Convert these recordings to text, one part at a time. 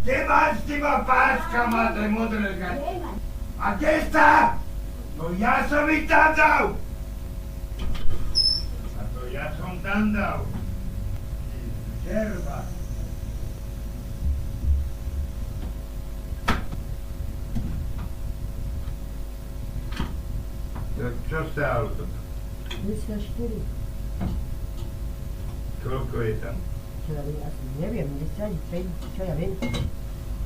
Kde máš s týma páskama, to je modré gače? A kde sa? No ja som ich tam dal! A to ja som tam dal. Žerba. Čo stálo to? 24. Koľko je tam? Čo ja viem, asi neviem, 10, 5, čo ja viem.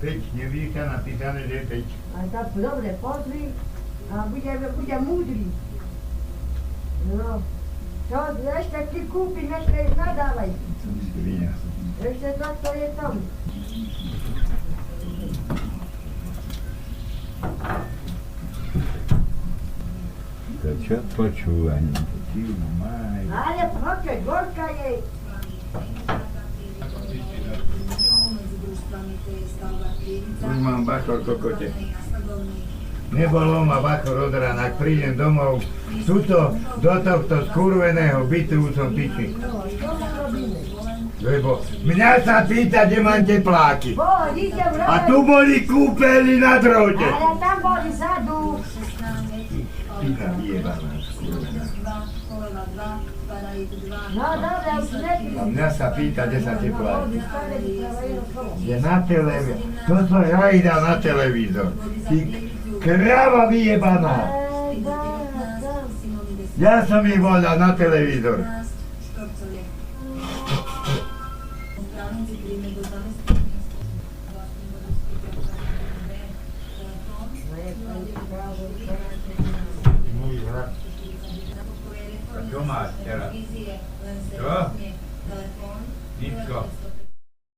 5, nevidíš tam napísané, že je 5. Ale tak dobre, pozri a bude múdry. No, čo ešte ty kúpim, ešte nadávaj. Skriňa. Ešte to je tam. To čo počúvanie? Maj. Ale počkaj, gorka je. Už mám bachor kokote. Nebolo ma bachor od rána, ak prídem domov, tuto, do tohto skurveného bytu už som piči. No, čo mu robíme? Lebo mňa sa pýta, kde mám tepláky. Idem A tu boli kúpeli na drote. Ale tam boli vzadu. Pýta vyjebaná, skurvená. No dobre, už nepíš. A mňa sa pýta, kde sa tepláky. Je na televízor. Toto ja dal na televízor. Ty kráva vyjebaná. Ja som ich volal na televízor.